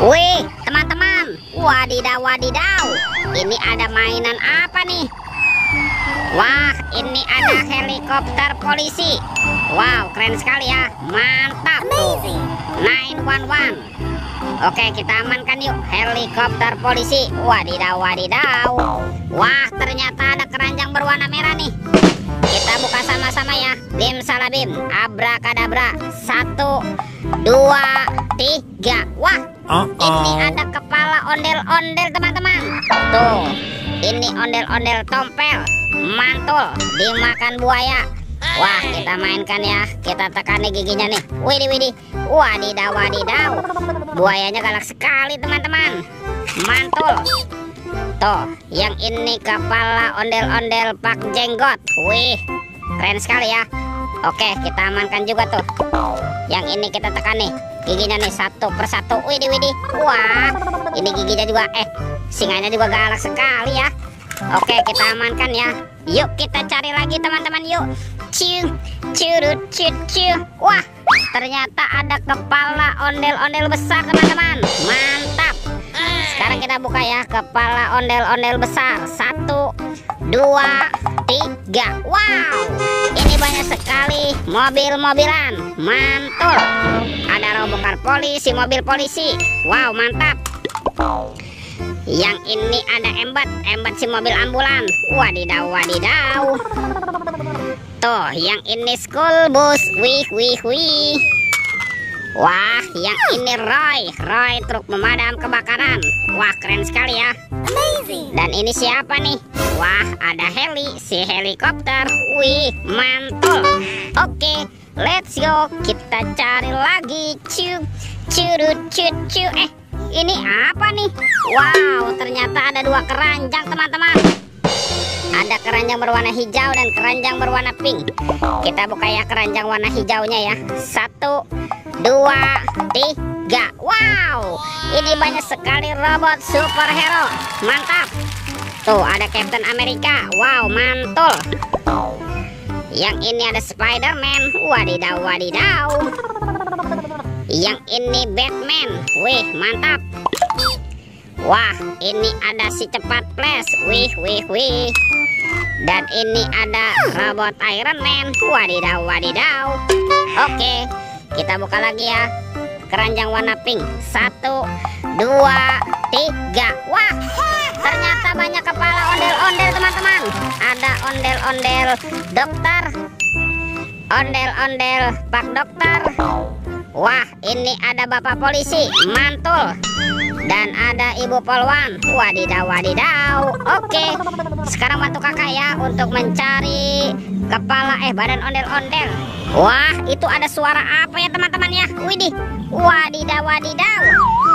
Wih, teman-teman, wadidaw wadidaw, ini ada mainan apa nih? Wah, ini ada helikopter polisi. Wow, keren sekali ya, mantap tuh. 911. Oke, kita amankan yuk helikopter polisi. Wadidaw wadidaw. Wah, ternyata ada keranjang berwarna merah nih. Kita buka sama-sama ya. Bim salabim, abrakadabra. 1, 2, 3. Wah, ini ada kepala ondel-ondel teman-teman. Tuh, ini ondel-ondel tompel, mantul, dimakan buaya. Wah, kita mainkan ya. Kita tekan nih giginya nih. Widih widih. Wadidaw wadidaw. Buayanya galak sekali teman-teman. Mantul. Tuh, yang ini kepala ondel-ondel Pak Jenggot. Wih, keren sekali ya. Oke, kita amankan juga tuh. Yang ini kita tekan nih giginya nih satu persatu. Widih widih. Wah, ini giginya juga singanya juga galak sekali ya. Oke, kita amankan ya. Yuk kita cari lagi teman-teman yuk. Ciu, curut, ciu. Wah, ternyata ada kepala ondel-ondel besar teman-teman. Mantap. Sekarang kita buka ya kepala ondel-ondel besar. 1, 2, 3. Wow, ini banyak sekali mobil-mobilan. Mantul. Ada rombongan polisi, mobil polisi. Wow, mantap. Yang ini ada embat si mobil ambulan. Wadidaw wadidaw. Tuh, yang ini school bus. Wih. Wah, yang ini Roy truk pemadam kebakaran. Wah, keren sekali ya. Amazing. Dan ini siapa nih? Wah, ada si helikopter. Wih, mantul. Oke, let's go. Kita cari lagi. Ciu. Ini apa nih? Wow, ternyata ada 2 keranjang teman-teman. Ada keranjang berwarna hijau dan keranjang berwarna pink. Kita buka ya keranjang warna hijaunya ya. 1, 2, 3. Wow, ini banyak sekali robot superhero. Mantap. Tuh, ada Captain America. Wow, mantul. Yang ini ada Spider-Man. Wadidaw wadidaw. Yang ini Batman. Wih, mantap. Wah, ini ada si cepat flash. Wih. Dan ini ada robot Iron Man. Wadidaw wadidaw. Oke, kita buka lagi ya keranjang warna pink. 1, 2, 3. Wah, ternyata banyak kepala ondel-ondel teman-teman. Ada ondel-ondel dokter, ondel-ondel Pak Dokter. Wah, ini ada bapak polisi. Mantul. Dan ada ibu polwan. Wadidaw wadidaw. Oke, sekarang bantu kakak ya untuk mencari kepala badan ondel-ondel. Wah, itu ada suara apa ya teman-teman ya? Widih. Wadidaw wadidaw.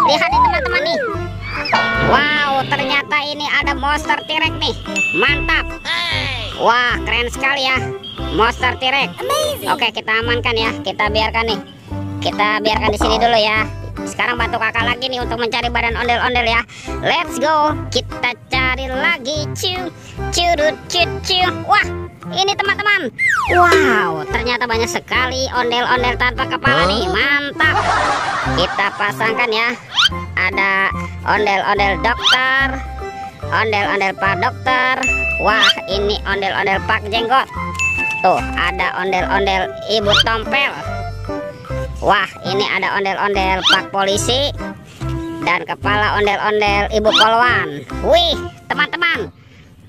Lihat nih teman-teman nih. Wow, ternyata ini ada monster T-Rex nih. Mantap. Wah, keren sekali ya monster T-Rex. Oke, kita amankan ya. Kita biarkan nih. Kita biarkan di sini dulu ya. Sekarang bantu kakak lagi nih untuk mencari badan ondel-ondel ya. Let's go. Kita cari lagi. Ciu. Wah, ini teman-teman. Wow, ternyata banyak sekali ondel-ondel tanpa kepala nih. Mantap. Kita pasangkan ya. Ada ondel-ondel dokter, ondel-ondel Pak Dokter. Wah, ini ondel-ondel Pak Jenggot. Tuh, ada ondel-ondel Ibu Tompel. Wah, ini ada ondel-ondel Pak Polisi dan kepala ondel-ondel Ibu Polwan. Wih, teman-teman,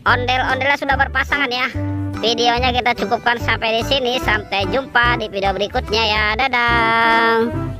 ondel-ondelnya sudah berpasangan ya. Videonya kita cukupkan sampai di sini. Sampai jumpa di video berikutnya ya. Dadah.